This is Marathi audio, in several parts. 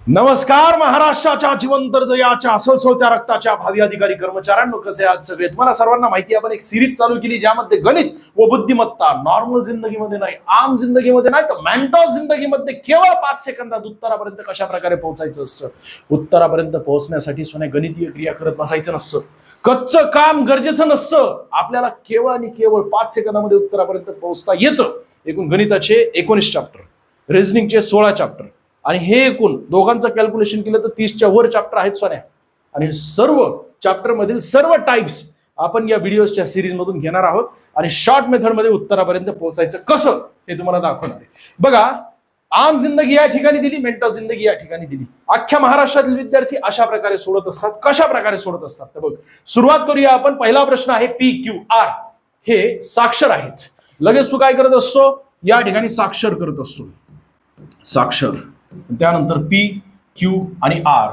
नमस्कार महाराष्ट्राच्या जिवंत हृदयाच्या सळसळत्या रक्ताच्या भावी अधिकारी कर्मचाऱ्यांनो, कसे आहात सगळे? तुम्हाला सर्वांना माहिती आहे, आपण एक सिरीज चालू केली ज्यामध्ये गणित व बुद्धिमत्ता नॉर्मल जिंदगीमध्ये नाही, आम जिंदगीमध्ये नाही तर मेंटॉस जिंदगीमध्ये केवळ 5 सेकंदात उत्तरापर्यंत कशा प्रकारे पोहोचायचं असतं. उत्तरापर्यंत पोहोचण्यासाठी सोने गणितीय क्रिया करत बसायचं नसतं, कच्चं काम गरजेचं नसतं. आपल्याला केवळ आणि केवळ 5 सेकंदामध्ये उत्तरापर्यंत पोहोचता येतं. एकूण गणिताचे 19 चॅप्टर, रिझनिंगचे 16 चॅप्टर आणि हे एकूण दोघांचं कॅल्क्युलेशन केलं तर 30च्या वर चॅप्टर आहेत सोन्या. आणि सर्व चॅप्टर मधील सर्व टाइप्स आपण या व्हिडिओच्या सिरीज मधून घेणार आहोत आणि शॉर्ट मेथडमध्ये उत्तरापर्यंत पोहोचायचं कसं हे तुम्हाला दाखवणार आहे. बघा, आम जिंदगी या ठिकाणी दिली, मेंटल जिंदगी या ठिकाणी दिली. अख्ख्या महाराष्ट्रातील विद्यार्थी अशा प्रकारे सोडत असतात. कशा प्रकारे सोडत असतात तर बघ, सुरुवात करूया आपण. पहिला प्रश्न आहे PQR, हे साक्षर आहेत. लगेच तू काय करत असतो, या ठिकाणी साक्षर करत असतो, साक्षर. त्यानंतर P, Q आणि R.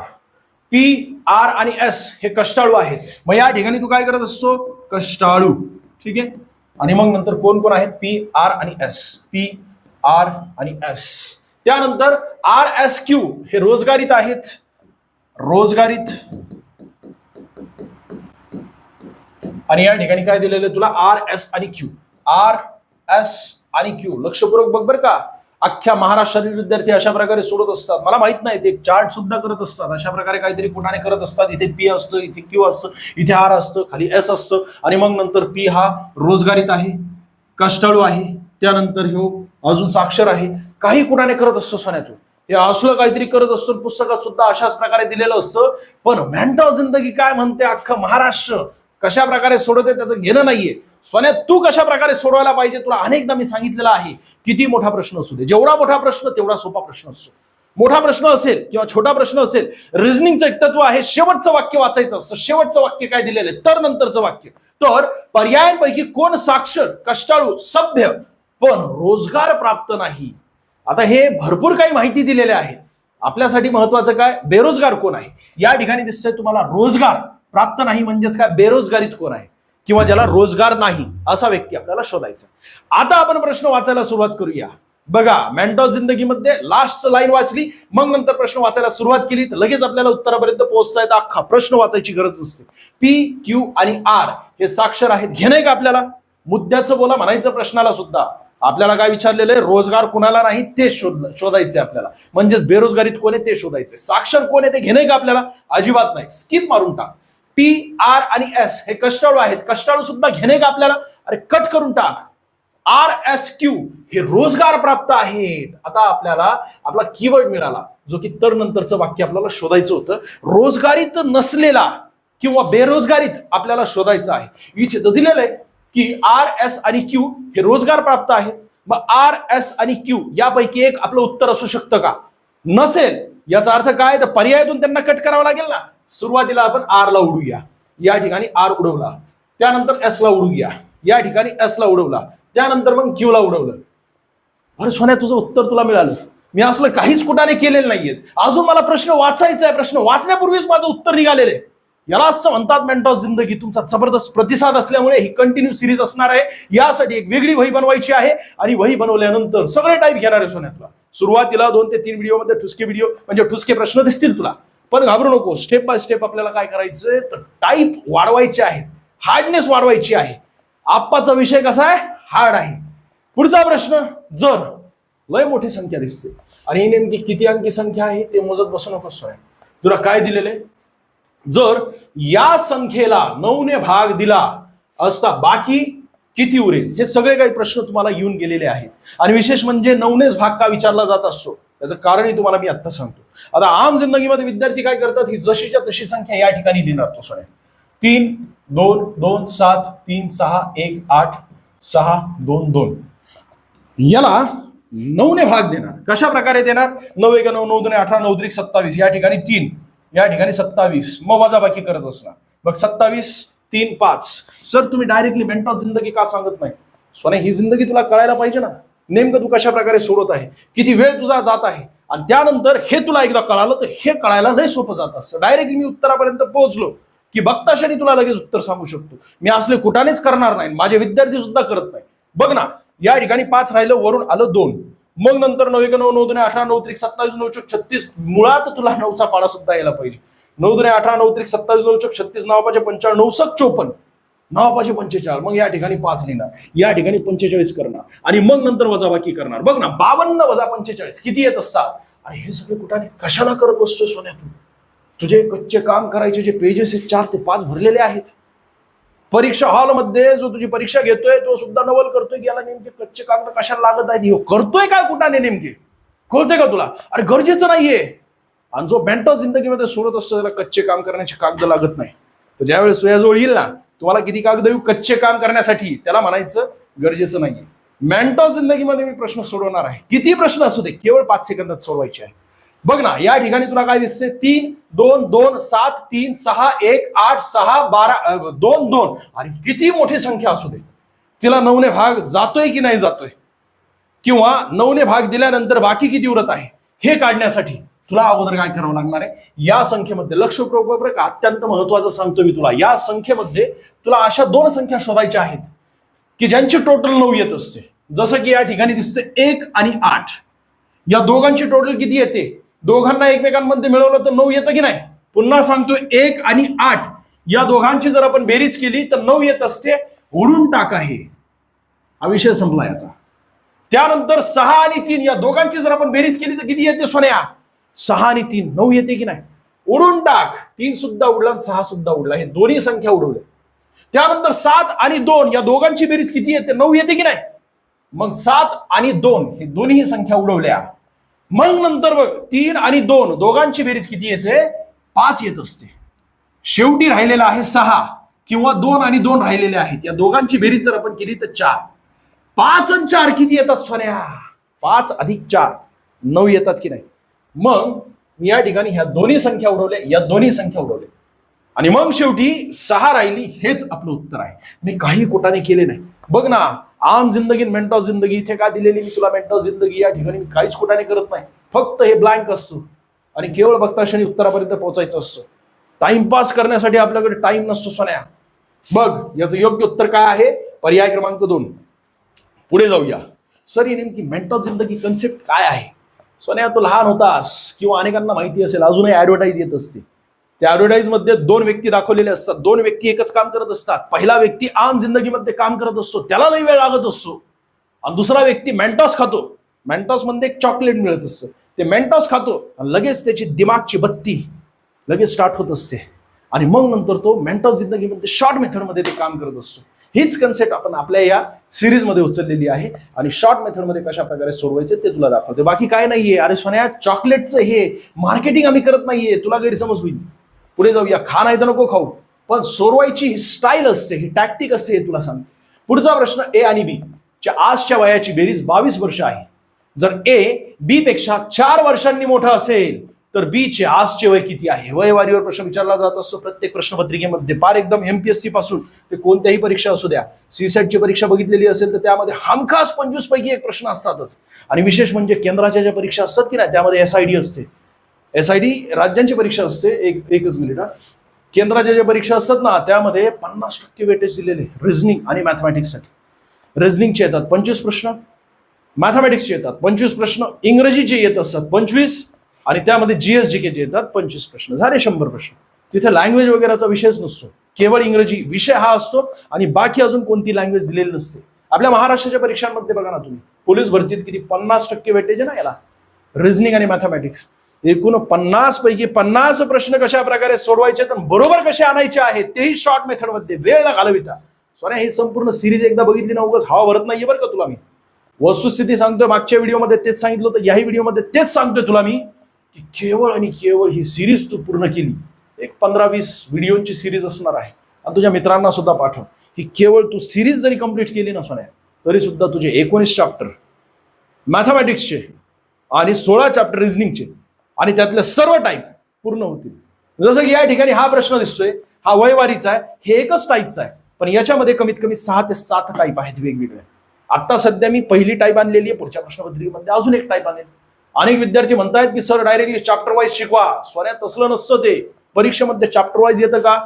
P, R आणि S हे कष्टाळू आहेत. मग या ठिकाणी तू काय करत असतो, कष्टाळू. ठीक आहे. आणि मग नंतर कोण कोण आहेत, P, R आणि S. P, R आणि S. त्यानंतर RSQ हे रोजगारीत आहेत, रोजगारीत. आणि या ठिकाणी काय दिलेलं तुला, RS आणि Q. RS आणि Q लक्षपूर्वक बघ बर का. अख्ख्या महाराष्ट्रातील विद्यार्थी अशा प्रकारे सोडत असतात. मला माहित नाही, ते चार्ट सुद्धा करत असतात, अशा प्रकारे काहीतरी कुणाने करत असतात. इथे P असतं, इथे Q असतं, इथे R असतं, खाली S असतं. आणि मग नंतर P हा रोजगारीत आहे, कष्टाळू आहे. त्यानंतर ह्यो अजून साक्षर आहे. काही कुणाने करत असतो सोन्यातून, हे असलं काहीतरी करत असतो. पुस्तकात सुद्धा अशाच प्रकारे दिलेलं असतं. पण मेंटल जिंदगी काय म्हणते, अख्खं महाराष्ट्र कशा प्रकारे सोडते त्याचं घेणं नाहीये. सोन्यात तू कशा प्रकारे सोडवायला पाहिजे तुला अनेकदा मी सांगितलेलं आहे. किती मोठा प्रश्न असू दे, जेवढा मोठा प्रश्न तेवढा सोपा प्रश्न असतो. मोठा प्रश्न असेल किंवा छोटा प्रश्न असेल, रिझनिंगचं एक तत्व आहे, शेवटचं वाक्य वाचायचं असतं. शेवटचं वाक्य काय दिलेलं आहे, तर नंतरचं वाक्य. तर पर्यायांपैकी कोण साक्षर, कष्टाळू, सभ्य पण रोजगार प्राप्त नाही. आता हे भरपूर काही माहिती दिलेले आहे. आपल्यासाठी महत्वाचं काय, बेरोजगार कोण आहे. या ठिकाणी दिसतंय तुम्हाला रोजगार प्राप्त नाही म्हणजेच काय, बेरोजगारीत कोण आहे किंवा ज्याला रोजगार नाही असा व्यक्ती आपल्याला शोधायचा. आता आपण प्रश्न वाचायला सुरुवात करूया. बघा, मेंटल जिंदगीमध्ये लास्ट लाईन वाचली, मग नंतर प्रश्न वाचायला सुरुवात केली तर लगेच आपल्याला उत्तरापर्यंत पोहोचता येतं. अख्खा प्रश्न वाचायची गरज नसते. P, Q आणि R हे साक्षर आहेत. घेणंय का आपल्याला, मुद्द्याचं बोला म्हणायचं प्रश्नाला सुद्धा. आपल्याला काय विचारलेलं आहे, रोजगार कुणाला नाही ते शोधायचंय आपल्याला. म्हणजेच बेरोजगारीत कोण आहे ते शोधायचंय. साक्षर कोण आहे ते घेणंय का आपल्याला, अजिबात नाही, स्किप मारून टाक. P, R आणि S हे कष्टाळू आहेत. कष्टाळू सुद्धा घेणे का आपल्याला, अरे कट करून टाक. RSQ हे रोजगार प्राप्त आहेत. आता आपल्याला आपला कीवर्ड मिळाला जो की तर नंतरचं वाक्य आपल्याला शोधायचं होतं. रोजगारीत नसलेला किंवा बेरोजगारीत आपल्याला शोधायचं आहे. इथे तर दिलेलं आहे की RS आणि Q हे रोजगार प्राप्त आहेत. मग RS आणि Q यापैकी एक आपलं उत्तर असू शकतं का, नसेल याचा अर्थ काय, तर पर्यायातून त्यांना कट करावं लागेल ना. सुरुवातीला आपण R ला उडूया, या ठिकाणी R उडवला. त्यानंतर S ला उडूया, या ठिकाणी S ला उडवला. त्यानंतर मग Q ला उडवलं. अरे सोन्या, तुझं उत्तर तुला मिळालं. मी असलं काहीच कुठाने केलेलं नाहीये. अजून मला प्रश्न वाचायचा आहे, प्रश्न वाचण्यापूर्वीच माझं उत्तर निघालेलं आहे. याला असं म्हणतात मेंटल जिंदगी. तुमचा जबरदस्त प्रतिसाद असल्यामुळे ही कंटिन्यू सिरीज असणार आहे. यासाठी एक वेगळी वही बनवायची आहे आणि वही बनवल्यानंतर सगळे टाईप घेणार आहे सोन्या तुला. सुरुवातीला 2 ते 3 व्हिडिओ मध्ये ठुसके व्हिडिओ म्हणजे ठुसके प्रश्न दिसतील तुला. पण घाबरू नको, स्टेप बाय स्टेप आपल्याला काय करायचंय तर टाईप वाढवायचे आहेत, हार्डनेस वाढवायची आहे. आप्पाचा विषय कसा आहे, हार्ड आहे. पुढचा प्रश्न, जर लय मोठी संख्या दिसते आणि ही नेमकी किती अंकी संख्या आहे ते मोजत बसू नकोस. तुला काय दिलेले, जर या संख्येला 9 ने भाग दिला असता बाकी किती उरेल. हे सगळे काही प्रश्न तुम्हाला येऊन गेलेले आहेत. आणि विशेष म्हणजे 9 नेच भाग का विचारला जात असतो त्याचं कारणही तुम्हाला मी आता सांगतो. आता आम जिंदगीमध्ये विद्यार्थी काय करतात, ही जशीच्या तशी संख्या या ठिकाणी लिहिणार तो सोन्या. 3, 2, 2, 7, 3, 6, 1, 8, 6, 2, 2 याला 9 ने भाग देणार. कशा प्रकारे देणार, 9 1 9, 9 2 18, 9 3 27, या ठिकाणी 3, या ठिकाणी 27, मग वजाबाकी करत असणार. मग 27, 3, 5. सर तुम्ही डायरेक्टली मेंटल जिंदगी का सांगत नाही. सोन्या, ही जिंदगी तुला कळायला पाहिजे ना, नेमकं तू कशा प्रकारे सोडत आहे, किती वेळ तुझा जात आहे. आणि त्यानंतर हे तुला एकदा कळालं तर हे कळायला लय सोपं जात असतं. डायरेक्टली मी उत्तरापर्यंत पोहोचलो की बघता क्षणी तुला लगेच उत्तर सांगू शकतो. मी असले कुठानेच करणार नाही, माझे विद्यार्थी सुद्धा करत नाही. बघ ना, या ठिकाणी 5 राहिलं, वरून आलं 2. मग नंतर 9 1 9 9 2 18 9 3 27 9 चौक 36 मुळात तुला 9चा पाडा सुद्धा यायला पाहिजे. 9 2 18 9 3 27 9 चौक 36 9 5 55 9 7 54 9 5 45. मग या ठिकाणी 5 लिहिणार, या ठिकाणी 45 करणार आणि मग नंतर वजाबाकी करणार. बघ ना 52 वजा 45 किती येत असतात. आणि हे सगळे कुठे कशाला करत बसतोय सोन्या तू? तुझे कच्चे काम करायचे जे पेजेस आहेत 4 ते 5 भरलेले आहेत. परीक्षा हॉलमध्ये जो तुझी परीक्षा घेतोय तो सुद्धा नवल करतोय की याला नेमके कच्चे कागद कशाला लागत आहेत, करतोय काय कुठाने नेमके, कळतोय का तुला? अरे गरजेचं नाहीये. आणि जो मेंटल जिंदगीमध्ये सोडत असतो त्याला कच्चे काम करण्याचे कागद लागत नाही. तर ज्यावेळेस तुझ्याजवळ येईल ना, तुम्हाला किती कागद येऊ कच्चे काम करण्यासाठी, त्याला म्हणायचं गरजेचं नाहीये. मेंटल जिंदगीमध्ये मी प्रश्न सोडवणार आहे, किती प्रश्न असू दे, केवळ 5 सेकंदात सोडवायचे आहे. बघ ना या ठिकाणी तुला काय दिसते, 3 2 2 7 3 6 1 8 6 12 2 2. आणि किती मोठी संख्या असू दे, तिला 9 ने भाग जातोय की नाही जातोय, किंवा 9 ने भाग दिल्यानंतर बाकी किती उरत आहे हे काढण्यासाठी तुला अगोदर काय करावं लागणार आहे. या संख्येमध्ये लक्षपूर्वक अत्यंत महत्वाचं सांगतो मी तुला, या संख्येमध्ये तुला अशा 2 संख्या शोधायच्या आहेत की ज्यांची टोटल 9 येत असते. जसं की या ठिकाणी दिसते 1 आणि 8. या दोघांची टोटल किती येते, दोघांना एकमेकांमध्ये मिळवलं तर 9 येतं की नाही. पुन्हा सांगतो 1 आणि 8 या दोघांची जर आपण बेरीज केली तर 9 येत असते. उडून टाका हे, हा विषय संपला याचा. त्यानंतर 6 आणि 3 या दोघांची जर आपण बेरीज केली तर किती येते सोन्या, 6 आणि 3 9 येते की नाही. उडून टाक, 3 सुद्धा उडला आणि 6 सुद्धा उडला, हे दोन्ही संख्या उडवल्या. त्यानंतर 7 आणि 2 या दोघांची बेरीज किती येते, 9 येते की नाही. मग 7 आणि 2 हे दोन्ही संख्या उडवल्या. मग नंतर बघ 3 आणि 2 दोघांची बेरीज किती येते, 5 येत असते. शेवटी राहिलेला आहे 6 किंवा 2 आणि 2 राहिलेले आहेत. या दोघांची बेरीज जर आपण केली तर 4. 5 आणि 4 किती येतात सोन्या, 5 अधिक 4 9 येतात की नाही. मग या ठिकाणी ह्या दोन्ही संख्या उडवल्या, या दोन्ही संख्या उडवल्या आणि मग शेवटी 6 राहिली. हेच आपलं उत्तर आहे. मी काही कोटाने केले नाही. बघ ना, आम जिंदगी मेंटॉ जिंदगी इथे का दिलेली मी तुला, मेंटॉ जिंदगी या ठिकाणी मी काहीच कोटाने करत नाही. फक्त हे ब्लँक असतो आणि केवळ बघता क्षणी उत्तरापर्यंत पोहोचायचं असतं. टाइमपास करण्यासाठी आपल्याकडे टाइम नसतो सोन्या. बघ याचं योग्य उत्तर काय आहे, पर्याय क्रमांक 2. पुढे जाऊया. सर ही नेमकी मेंटॉ जिंदगी कन्सेप्ट काय आहे. सोन्या तू लहान होतास किंवा अनेकांना माहिती असेल, अजूनही ऍडव्हर्टाईज येत असते. त्या ऍडव्हर्टाईज मध्ये 2 व्यक्ती दाखवलेले असतात. 2 व्यक्ती एकच काम करत असतात. पहिला व्यक्ती आम जिंदगीमध्ये काम करत असतो, त्याला लई वेळ लागत असतो. आणि दुसरा व्यक्ती मेंटॉस खातो. मेंटॉस मध्ये एक चॉकलेट मिळत असतं, ते मेंटॉस खातो आणि लगेच त्याची दिमागची बत्ती लगेच स्टार्ट होत असते. आणि मग नंतर तो मेंटॉस जिंदगीमध्ये शॉर्ट मेथडमध्ये ते काम करत असतो. हीच कन्सेप्ट आपण आपल्या या सिरीजमध्ये उचललेली आहे आणि शॉर्ट मेथडमध्ये कशा प्रकारे सोडवायचे ते तुला दाखवते. बाकी काय नाहीये. अरे सोन्या चॉकलेटचं हे मार्केटिंग आम्ही करत नाहीये, तुला गैरसमज होईल. पुढे जाऊया. खा नाही तर नको खाऊ, पण सोडवायची ही स्टाईल असते, ही टॅक्टिक असते, हे तुला सांगते. पुढचा प्रश्न, ए आणि बी च्या आजच्या वयाची बेरीज 22 वर्ष आहे. जर ए बी पेक्षा 4 वर्षांनी मोठा असेल तर बी चे आजचे वय किती आहे. वयवारीवर प्रश्न विचारला जात असतो प्रत्येक प्रश्नपत्रिकेमध्ये. पार एकदम एमपीएससी पासून ते कोणत्याही परीक्षा असू द्या, सीसेटची परीक्षा बघितलेली असेल तर त्यामध्ये हमखास 25 पैकी एक प्रश्न असतातच. आणि विशेष म्हणजे केंद्राच्या ज्या परीक्षा असतात की नाही त्यामध्ये एसआयडी असते. एसआयडी राज्यांची परीक्षा असते. एकच मिनिट हा. केंद्राच्या ज्या परीक्षा असतात ना त्यामध्ये 50% वेटेज दिलेले रिझनिंग आणि मॅथमॅटिक्ससाठी. रिझनिंगचे येतात 25 प्रश्न, मॅथमॅटिक्सचे येतात 25 प्रश्न, इंग्रजीचे येत असतात 25 आणि त्यामध्ये जीएसजीकेचे येतात 25 प्रश्न. झाले 100 प्रश्न. तिथे लँग्वेज वगैरेचा विषयच नसतो, केवळ इंग्रजी विषय हा असतो आणि बाकी अजून कोणती लँग्वेज दिलेली नसते. आपल्या महाराष्ट्राच्या परीक्षांमध्ये बघा ना तुम्ही, पोलीस भरतीत किती 50% वेटेज आहे ना याला, रिझनिंग आणि मॅथमॅटिक्स. एकूण 50 पैकी 50 प्रश्न कशा प्रकारे सोडवायचे तर बरोबर कसे आणायचे आहेत तेही शॉर्ट मेथडमध्ये वेळ घालविता. सॉरी, ही संपूर्ण सिरीज एकदा बघितली ना उगाच हवा भरत नाहीये बरं का तुला मी. वस्तुस्थिती सांगतोय, मागच्या व्हिडिओमध्ये तेच सांगितलं होतं, याही व्हिडिओमध्ये तेच सांगतोय तुला मी की केवळ आणि केवळ ही सिरीज तू पूर्ण केली. एक 15-20 व्हिडिओची सिरीज असणार आहे आणि तुझ्या मित्रांना सुद्धा पाठव. ही केवळ तू सिरीज जरी कंप्लीट केली ना सोन्या तरी सुद्धा तुझे 19 चॅप्टर मॅथमॅटिक्सचे आणि 16 चॅप्टर रिझनिंगचे आणि त्यातले सर्व टाईप पूर्ण होतील. जसं की या ठिकाणी हा प्रश्न दिसतोय, हा वयवारीचा आहे, हे एकच टाईपचा आहे, पण याच्यामध्ये कमीत कमी 6 ते 7 टाईप आहेत वेगवेगळे. आता सध्या मी पहिली टाईप आणलेली आहे, पुढच्या प्रश्नपत्रिकेमध्ये अजून एक टाईप आणेल. अनेक विद्यार्थी म्हणतायत की सर डायरेक्टली चॅप्टर वाईज शिकवा. सोन्या तसलं नसतं ते. परीक्षेमध्ये चॅप्टर वाईज येतं का,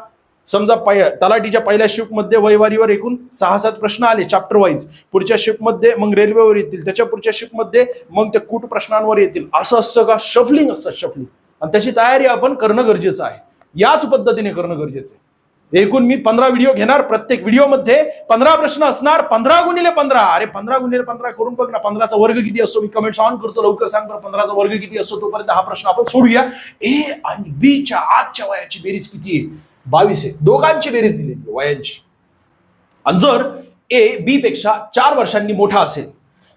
समजा तलाठीच्या पहिल्या शिफ्ट मध्ये वयवारीवर एकूण 6-7 प्रश्न आले चॅप्टर वाईज, पुढच्या शिफ्ट मध्ये मग रेल्वेवर येतील, त्याच्या पुढच्या शिफ्ट मध्ये मग त्या कूट प्रश्नांवर येतील. असं असतं का? शफलिंग असतं, शफलिंग. आणि त्याची तयारी आपण करणं गरजेचं आहे. याच पद्धतीने करणं गरजेचं आहे. एकूण मी 15 व्हिडिओ घेणार, प्रत्येक व्हिडिओमध्ये 15 प्रश्न असणार. 15 गुणिले 15, अरे 15 गुणिले 15 करून बघ ना. 15चा वर्ग किती असतो? मी कमेंट्स ऑन करतो, लवकर सांग बरं 15चा वर्ग किती असतो. तोपर्यंत हा प्रश्न आपण सोडूया. ए आणि बी च्या आजच्या वयाची बेरीज किती आहे? 22 आहे. दोघांची बेरीज दिलेली वयांची. आणि जर ए बी पेक्षा 4 वर्षांनी मोठा असेल,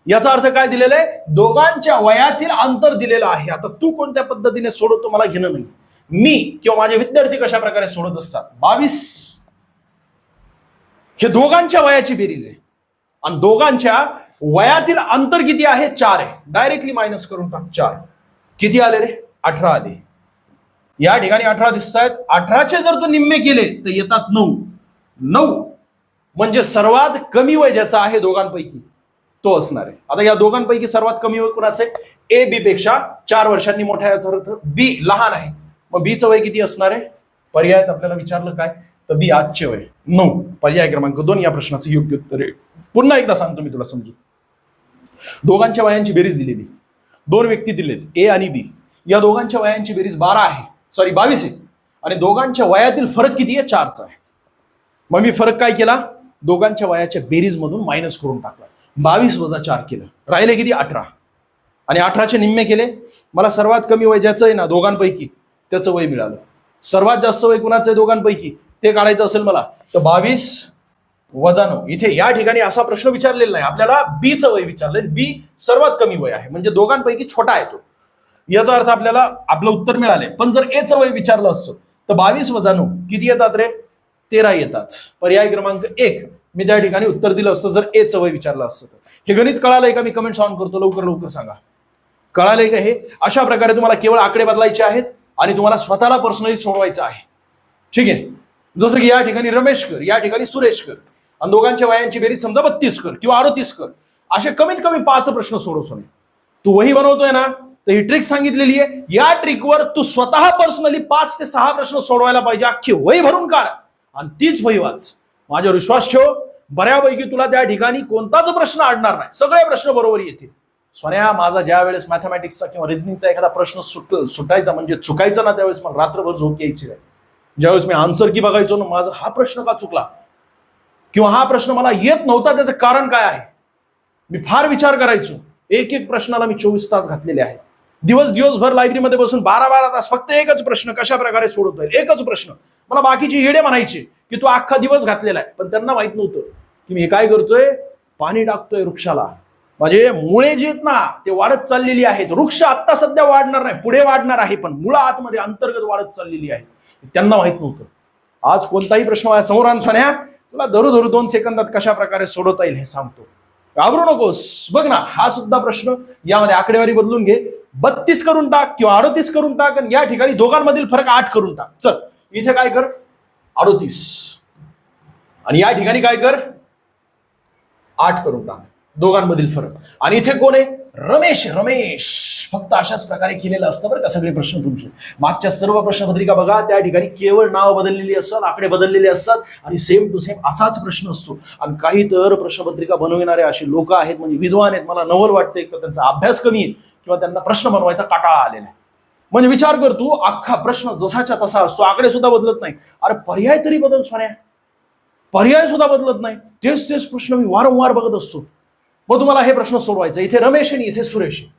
याचा अर्थ काय दिलेला आहे? दोघांच्या वयातील अंतर दिलेलं आहे. आता तू कोणत्या पद्धतीने सोडवतो मला घेणं नाही. मी किंवा माझे विद्यार्थी कशा प्रकारे सोडत असतात. 22 हे दोघांच्या वयाची बेरीज आहे आणि दोघांच्या वयातील अंतर किती आहे? 4 आहे. डायरेक्टली मायनस करून टाक. 4 किती आले रे? 18 आले. या ठिकाणी 18 दिसत आहेत. 18चे जर तू निम्मे केले तर येतात 9. 9 म्हणजे सर्वात कमी वय ज्याचं आहे दोघांपैकी तो असणार आहे. आता या दोघांपैकी सर्वात कमी वय कुणाचं आहे? ए बी पेक्षा 4 वर्षांनी मोठा याचा अर्थ बी लहान आहे. मग बीचं वय किती असणार आहे? पर्यायात आपल्याला विचारलं काय तर बी आजचे वय 9. पर्याय क्रमांक 2 या प्रश्नाचं योग्य उत्तर आहे. पुन्हा एकदा सांगतो मी तुला समजू. दोघांच्या वयांची बेरीज दिलेली, 2 व्यक्ती दिलेत ए आणि बी. या दोघांच्या वयांची बेरीज 12 आहे, सॉरी 22 आहे. आणि दोघांच्या वयातील फरक किती आहे? 4चा आहे. मग मी फरक काय केला? दोघांच्या वयाच्या बेरीज मधून मायनस करून टाकला. 22 वजा 4 केलं, राहिले किती? 18. आणि 18चे निम्मे केले. मला सर्वात कमी वय ज्याचं आहे ना दोघांपैकी त्याचं वय मिळालं. सर्वात जास्त वय कुणाचं आहे दोघांपैकी ते काढायचं असेल मला तर 22 वजा 9. इथे या ठिकाणी असा प्रश्न विचारलेला नाही आपल्याला, बीचं वय विचारलंय. बी सर्वात कमी वय आहे म्हणजे दोघांपैकी छोटा आहे तो. याचा अर्थ आपल्याला आपलं उत्तर मिळाले. पण जर एचं वय विचारलं असतं तर 22 वजा 9 किती येतात रे? 13 येतात. पर्याय क्रमांक 1 मी त्या ठिकाणी उत्तर दिलं असतं जर एचं वय विचारलं असतं तर. हे गणित कळालंय का? मी कमेंट्स ऑन करतो, लवकर लवकर सांगा. कळालंय का? हे अशा प्रकारे तुम्हाला केवळ आकडे बदलायचे आहेत आणि तुम्हाला स्वतःला पर्सनली सोडवायचं आहे. ठीक आहे. जसं की या ठिकाणी रमेश कर, या ठिकाणी सुरेश कर आणि दोघांच्या वयांची बेरीज समजा 32 कर किंवा 38 कर. असे कमीत कमी 5 प्रश्न सोडव. सोने तू वही बनवतोय ना तर ही ट्रिक सांगितलेली आहे. या ट्रिकवर तू स्वतः पर्सनली 5 ते 6 प्रश्न सोडवायला पाहिजे. अख्खी वही भरून काढ आणि तीच वही वाच. माझ्यावर विश्वास ठेव, बऱ्यापैकी तुला त्या ठिकाणी कोणताच प्रश्न अडणार नाही. सगळे प्रश्न बरोबर येतील. सोन्या, माझा ज्या वेळेस मॅथमॅटिक्सचा किंवा रिझनिंगचा एखादा प्रश्न सुटायचा म्हणजे चुकायचा ना त्यावेळेस मला रात्रभर झोप यायची नाही. ज्यावेळेस मी आन्सर की बघायचो ना माझा हा प्रश्न का चुकला किंवा हा प्रश्न मला येत नव्हता त्याचं कारण काय आहे, मी फार विचार करायचो. एक एक प्रश्नाला मी 24 तास घातलेले आहेत. दिवसभर लायब्ररीमध्ये बसून 12 तास फक्त एकच प्रश्न कशा प्रकारे सोडवता येईल, एकच प्रश्न. मला बाकीचे येडे म्हणायचे की तू अख्खा दिवस घातलेला आहे, पण त्यांना माहित नव्हतं की मी काय करतोय, पाणी टाकतोय वृक्षाला. म्हणजे मुळे जे आहेत ना ते वाढत चाललेली आहेत. वृक्ष आता सध्या वाढणार नाही, पुढे वाढणार आहे, पण मुळं आतमध्ये अंतर्गत वाढत चाललेली आहे. त्यांना माहित नव्हतं. आज कोणताही प्रश्न माझ्या समोर आणसान्या तुला धरू 2 सेकंदात कशा प्रकारे सोडवता येईल हे सांगतो. घाबरू नकोस. बघ ना हा सुद्धा प्रश्न, यामध्ये आकडेवारी बदलून घे. 32 करून टाक किंवा 38 करून टाक आणि या ठिकाणी दोघांमधील फरक 8 करून टाक. चल इथे काय कर, 38 आणि या ठिकाणी काय कर, 8 करून टाक दोघांमधील फरक. आणि इथे कोण आहे, रमेश. फक्त अशाच प्रकारे केलेलं असतं बरं का सगळे प्रश्न तुमचे. मागच्या सर्व प्रश्नपत्रिका बघा, त्या ठिकाणी केवळ नाव बदललेली असतात, आकडे बदललेले असतात आणि सेम टू सेम असाच प्रश्न असतो. आणि काही तर प्रश्नपत्रिका बनवणारे असे लोक आहेत म्हणजे विद्वान आहेत, मला नवल वाटते तर त्यांचा अभ्यास कमी आहे किंवा त्यांना प्रश्न बनवायचा कंटाळा आलेला आहे. म्हणजे विचार कर तू, अख्खा प्रश्न जसाच्या तसा असतो, आकडे सुद्धा बदलत नाही. अरे पर्याय तरी बदल सोन्या, पर्याय सुद्धा बदलत नाही. तेच प्रश्न मी वारंवार बघत असतो. मग तुम्हाला हे प्रश्न सोडवायचे. इथे रमेश आणि इथे सुरेश आहे.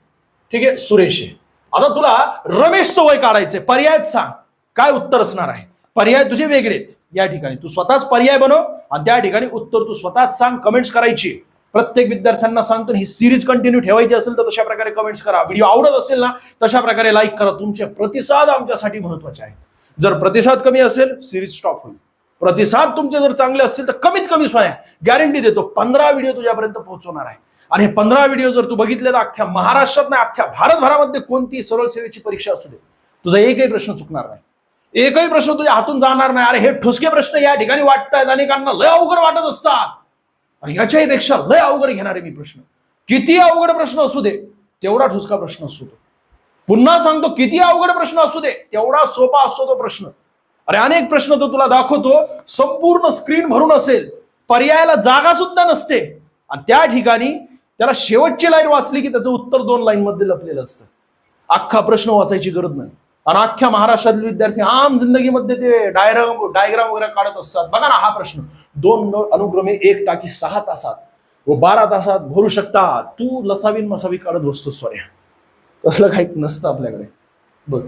ठीक आहे, सुरेश आहे. आता तुला रमेशचं वय काढायचंय, पर्याय सांग काय उत्तर असणार आहे. पर्याय तुझे वेगळेत. या ठिकाणी तू स्वतःच पर्याय बनव आणि त्या ठिकाणी उत्तर तू स्वतःच सांग. कमेंट्स करायची. प्रत्येक विद्यार्थ्यांना सांगतो ही सिरीज कंटिन्यू ठेवायची असेल तर तशा प्रकारे कमेंट्स करा. व्हिडिओ आवडत असेल ना तशा प्रकारे लाईक करा. तुमचे प्रतिसाद आमच्यासाठी महत्वाचे आहेत. जर प्रतिसाद कमी असेल सिरीज स्टॉप होईल. प्रतिसाद तुमचे जर चांगले असतील तर कमीत कमी सोन्या गॅरंटी देतो 15 व्हिडिओ तुझ्यापर्यंत पोहोचवणार आहे. आणि हे 15 व्हिडिओ जर तू बघितले तर अख्ख्या महाराष्ट्रात नाही अख्ख्या भारतभरामध्ये कोणती सरळ सेवेची परीक्षा असू दे तुझा एकही प्रश्न चुकणार नाही, एकही प्रश्न तुझ्या हातून जाणार नाही. अरे हे ठुसके प्रश्न या ठिकाणी वाटतायत अनेकांना लय अवघड वाटत असतात आणि ह्याच्याही पेक्षा लय अवघड घेणारे मी प्रश्न. किती अवघड प्रश्न असू दे तेवढा ठुसका प्रश्न असतो तो. पुन्हा सांगतो, किती अवघड प्रश्न असू दे तेवढा सोपा असतो तो प्रश्न. अरे अनेक प्रश्न तो तुला दाखवतो, संपूर्ण स्क्रीन भरून असेल, पर्यायाला जागा सुद्धा नसते, आणि त्या ठिकाणी त्याला शेवटची लाईन वाचली की त्याचं उत्तर 2 लाईन मध्ये लपलेलं असतं. अख्खा प्रश्न वाचायची गरज नाही. आणि अख्ख्या महाराष्ट्रातील विद्यार्थी आम जिंदगीमध्ये ते डायग्राम वगैरे काढत असतात. बघा ना, हा प्रश्न 2 नळ अनुक्रमे 1 टाकी 6 तासात व 12 तासात भरू शकतात. तू लसावी मसावी काढत बसतो सोऱ्या. तसलं काही नसतं आपल्याकडे. बघ,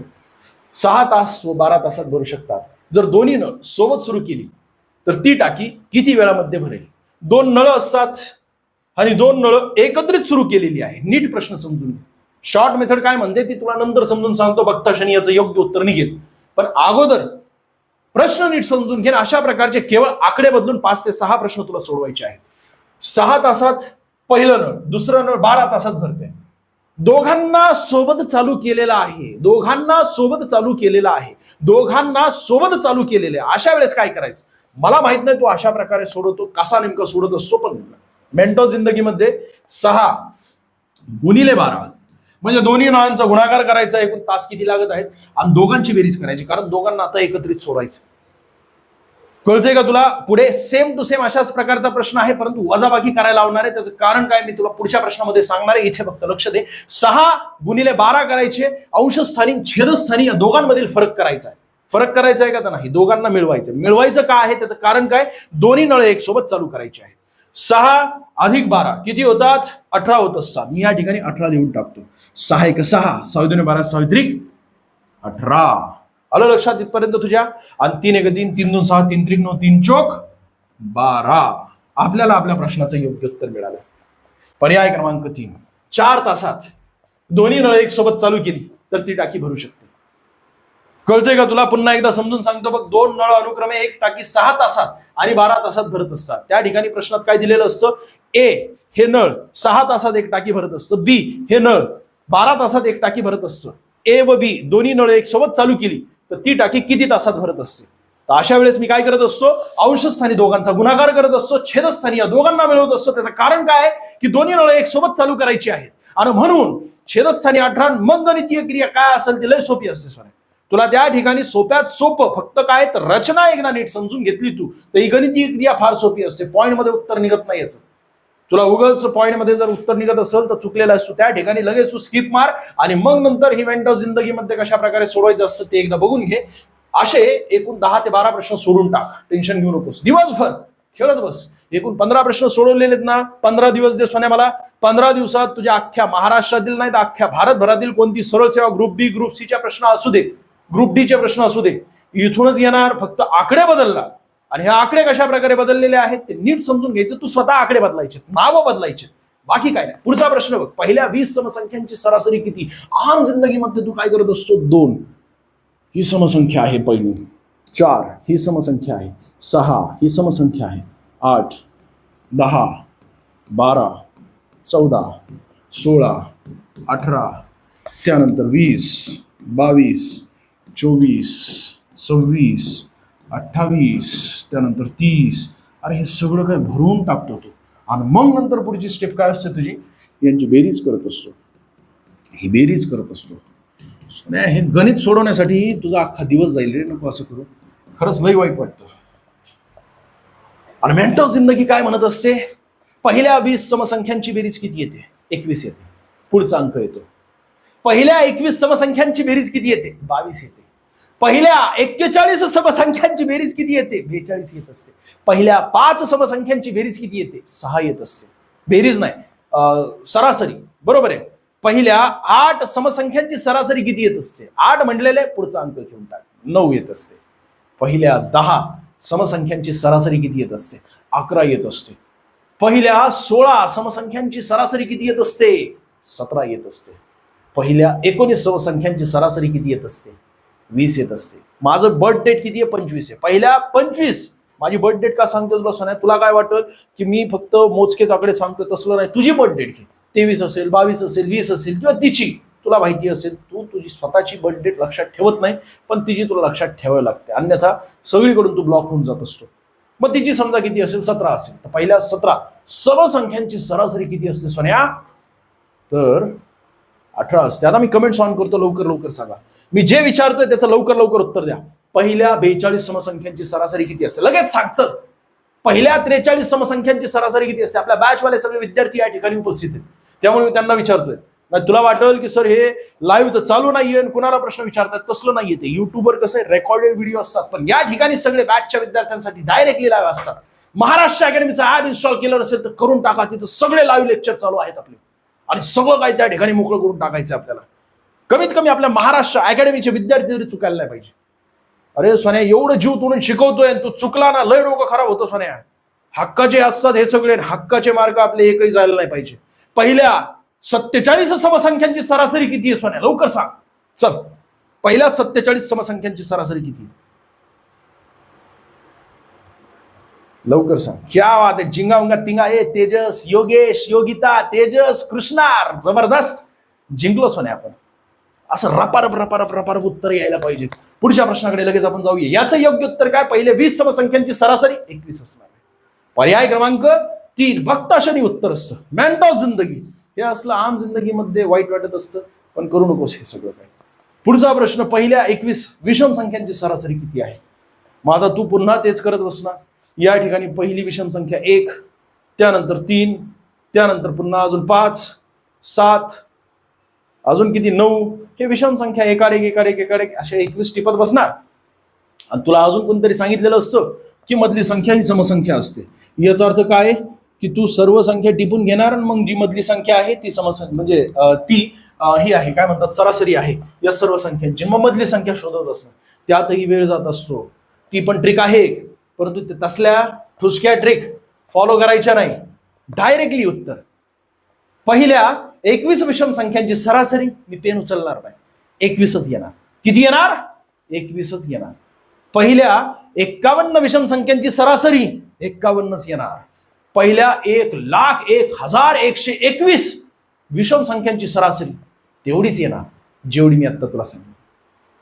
6 तास व 12 तासात भरू शकतात. जर दोन्ही नळ सोबत सुरू केली तर ती टाकी किती वेळामध्ये भरेल? 2 नळ असतात आणि 2 नळ एकत्रित सुरू केलेली आहे. नीट प्रश्न समजून घे. शॉर्ट मेथड काय म्हणते ती तुला नंतर समजून सांगतो, बघता क्षणी याचं योग्य उत्तर निघेल. पण अगोदर प्रश्न नीट समजून घे. अशा प्रकारचे केवळ आकडे बदलून 5 ते 6 प्रश्न तुला सोडवायचे आहेत. 6 तासात पहिलं नळ, दुसरं नळ 12 तासात भरते. दोघांना सोबत चालू केलेला आहे, दोघांना सोबत चालू केलेला आहे, दोघांना सोबत चालू केलेले आहे. अशा वेळेस काय करायचं मला माहित नाही, तू अशा प्रकारे सोडवतो, कसा नेमका सोडत असतो. पण मेंटो जिंदगीमध्ये 6 गुणिले 12 म्हणजे दोन्ही नळांचा गुणाकार करायचा, एकूण तास किती लागत आहेत, आणि दोघांची बेरीज करायची, कारण दोघांना आता एकत्रित सोडायचं. कळतंय का तुला? पुढे सेम टू सेम अशाच प्रकारचा प्रश्न आहे, परंतु वजाबाकी करायला लावणार आहे. त्याचं कारण काय मी तुला पुढच्या प्रश्नामध्ये सांगणार आहे. इथे फक्त लक्ष दे. 6 गुणिले 12 करायचे, अंशस्थानी छेदस्थानी या दोघांमधील फरक करायचा आहे. फरक करायचा आहे का नाही? दोघांना मिळवायचं. मिळवायचं काय आहे त्याचं कारण काय? दोन्ही नळ एक सोबत चालू करायचे आहे. 6 अधिक 12 किती होतात? 18 होत असतात. मी या ठिकाणी 18 लिहून टाकतो. 6 1 6, 6 2 12, 6 3 18. आलं लक्षात इथपर्यंत तुझ्या? आणि 3 1 3, 3 2 6, 3 3 9, 3 चौक 12. आपल्याला आपल्या प्रश्नाचं योग्य उत्तर मिळालं. पर्याय क्रमांक 3. 4 तासात दोन्ही नळ एक सोबत चालू केली तर ती टाकी भरू शकते. कळतंय का तुला? पुन्हा एकदा समजून सांगतो बघ. 2 नळ अनुक्रमे 1 टाकी 6 तासात आणि 12 तासात भरत असतात. त्या ठिकाणी प्रश्नात काय दिलेलं असतं? ए हे नळ 6 तासात 1 टाकी भरत असतं, बी हे नळ 12 तासात 1 टाकी भरत असतं. ए व बी दोन्ही नळ एक सोबत चालू केली तर ती टाकी किती तासात भरत असते? तर अशा वेळेस मी काय करत असतो? अंशस्थानी दोघांचा गुणाकार करत असतो, छेदस्थानी या दोघांना मिळवत असतो. त्याचं कारण काय? की दोन्ही नळ एक सोबत चालू करायची आहेत, आणि म्हणून छेदस्थानी 18. मग गणितीय क्रिया काय असेल ती लय सोपी असते सोन्या. तुला त्या ठिकाणी सोप्यात सोपं फक्त काय तर रचना एकदा नीट समजून घेतली तू तर ही गणितीय क्रिया फार सोपी असते. पॉइंट मध्ये उत्तर निघत नाही याचं. तुला उगाच पॉइंट मध्ये जर उत्तर निघत असेल तर चुकलेला असतो. त्या ठिकाणी लगेच तू स्किप मार आणि मग नंतर ही मेंटो जिंदगीमध्ये कशा प्रकारे सोडवायचं असतं ते एकदा बघून घे. असे एकूण 10 ते 12 प्रश्न सोडून टाक. टेन्शन घेऊ नकोस. दिवसभर खेळत बस. एकूण 15 प्रश्न सोडवलेले ना. 15 दिवस दे सोन्या मला. 15 दिवसात तुझ्या अख्ख्या महाराष्ट्रातील नाही तर अख्ख्या भारतभरातील कोणती सरळ सेवा ग्रुप बी ग्रुप सी च्या प्रश्न असू दे, ग्रुप डी चे प्रश्न असू दे, इथूनच येणार. फक्त आकडे बदलला आणि हे आकडे कशा प्रकारे बदललेले आहेत ते नीट समजून घ्यायचं. तू स्वतः आकडे बदलायचे, नावं बदलायचे, बाकी काय नाही. पुढचा प्रश्न बघ. पहिल्या 20 समसंख्यांची सरासरी किती? आम जिंदगीमध्ये तू काय करत असतो? 2 ही समसंख्या आहे पहिली, 4 ही समसंख्या आहे, 6 ही समसंख्या आहे, 8 10 12 14 16 18 त्यानंतर 20 22 24 26 28 त्यानंतर 30. अरे हे सगळं काय भरून टाकतो तू. आणि मग नंतर पुढची स्टेप काय असते तुझी? यांची बेरीज करत असतो. ही बेरीज करत असतो. हे गणित सोडवण्यासाठी तुझा अख्खा दिवस जाईल रे. नको असं करू. खरंच लई वाईट वाटतं. आणि मेंटल जिंदगी काय म्हणत असते? पहिल्या 20 समसंख्यांची बेरीज किती येते? 21 येते. पुढचा अंक येतो. पहिल्या 21 समसंख्यांची बेरीज किती येते? 22 येते. पहिल्या 41 समसंख्यांची बेरीज किती येते? 42 येत असते. पहिल्या 5 समसंख्यांची बेरीज किती येते? 6 येत असते. बेरीज नाही, सरासरी. बरोबर आहे. पहिल्या 8 समसंख्यांची सरासरी किती येत असते? 8 म्हणलेले पुढचा अंक घेऊन टाक, 9 येत असते. पहिल्या 10 समसंख्यांची सरासरी किती येत असते? 11 येत असते. पहिल्या 16 समसंख्यांची सरासरी किती येत असते? 17 येत असते. पहिल्या 19 समसंख्यांची सरासरी किती येत असते? 20 येत असते. माझं बर्थ डेट किती आहे? 25 आहे. पहिल्या 25 माझी बर्थ डेट का सांगतो तुला सोन्या? तुला काय वाटतं की मी फक्त मोजकेच आकडे सांगतो? तसलं नाही. तुझी बर्थ डेट घे. 23 असेल, 22 असेल, 20 असेल किंवा तिची तुला माहिती असेल. तू तुझी स्वतःची बर्थ डेट लक्षात ठेवत नाही, पण तिची तुला लक्षात ठेवावी लागते. अन्यथा सगळीकडून तू ब्लॉक होऊन जात असतो. मग तिची समजा किती असेल? 17 असेल. तर पहिल्या 17 समसंख्यांची सरासरी किती असते सोन्या? तर 18 असते. आता मी कमेंट्स ऑन करतो. लवकर लवकर सांगा. मी जे विचारतोय त्याचं लवकर लवकर उत्तर द्या. पहिल्या 42 समसंख्यांची सरासरी किती असते? लगेच सांग चल. पहिल्या 43 समसंख्यांची सरासरी किती असते? आपल्या बॅचवाले सगळे विद्यार्थी या ठिकाणी उपस्थित आहेत, त्यामुळे मी त्यांना विचारतोय. तुला वाटेल की सर हे लाईव्ह तर चालू नाहीये, कुणाला प्रश्न विचारतात, तसलं नाहीये. ते युट्यूबवर कसं रेकॉर्डेड व्हिडिओ असतात, पण या ठिकाणी सगळे बॅचच्या विद्यार्थ्यांसाठी डायरेक्टली लाईव्ह असतात. महाराष्ट्र अकॅडमीचं ऍप इन्स्टॉल केलं असेल तर करून टाका, तिथं सगळे लाईव्ह लेक्चर चालू आहेत आपले, आणि सगळं काही त्या ठिकाणी मोकळं करून टाकायचं आपल्याला. कमीत कमी आपल्या महाराष्ट्र अकॅडमीचे विद्यार्थी तरी चुकायला नाही पाहिजे. अरे सोन्या, एवढं जीव तोडून शिकवतोय, तू चुकला ना लय डोकं खराब होतं सोन्या. हक्काचे असतात हे सगळे, हक्काचे मार्क आपले एकही जायला नाही पाहिजे. पहिल्या 47 समसंख्यांची सरासरी किती आहे सोन्या? लवकर सांग चल. पहिल्या 47 समसंख्यांची सरासरी किती? लवकर सांग. क्या बात आहे, जिंगा उंगा तिंगा. ए तेजस, योगेश, योगिता, तेजस, कृष्णार, जबरदस्त जिंकलो सोन्या आपण. असं रपारप रपारप रपारप उत्तर यायला पाहिजे. पुढच्या प्रश्नाकडे लगेच आपण जाऊया. याचं योग्य उत्तर काय? पहिले 20 समसंख्यांची सरासरी 21 असणार. पर्याय क्रमांक 3 भक्ताशनी उत्तर असतं. मेंटॉस जिंदगी हे असलं आम जिंदगीमध्ये वाईट वाटत असतं, पण करू नकोस हे सगळं काय. पुढचा प्रश्न, पहिल्या 21 विषम संख्यांची सरासरी किती आहे? मग आता तू पुन्हा तेच करत बसणार. या ठिकाणी पहिली विषम संख्या 1, त्यानंतर 3, त्यानंतर पुन्हा अजून 5, 7, अजून किती 9. हे विषम संख्या एकाड एक अशा 21 टिपत बसणार. आणि तुला अजून कोणतरी सांगितलेलं असतं की मधली संख्या ही समसंख्या असते. याचा अर्थ काय की तू सर्व संख्या टिपून घेणार, आणि मग जी मधली संख्या आहे ती समसंख्या म्हणजे ती ही आहे काय म्हणतात सरासरी आहे या सर्व संख्यांची. मग मधली संख्या शोधत असणार, त्यातही वेळ जात असतो. ती पण ट्रिक आहे, परंतु तसल्या ठुसक्या ट्रिक फॉलो करायच्या नाही. डायरेक्टली उत्तर पहिल्या 21 विषम संख्यांची सरासरी. मी पेन उचलणार नाही, 21च येणार. किती येणार? 21च येणार. पहिल्या 51 विषम संख्यांची सरासरी 51च येणार. पहिल्या 1,01,121 विषम संख्यांची सरासरी तेवढीच येणार जेवढी मी आता तुला सांगितलं.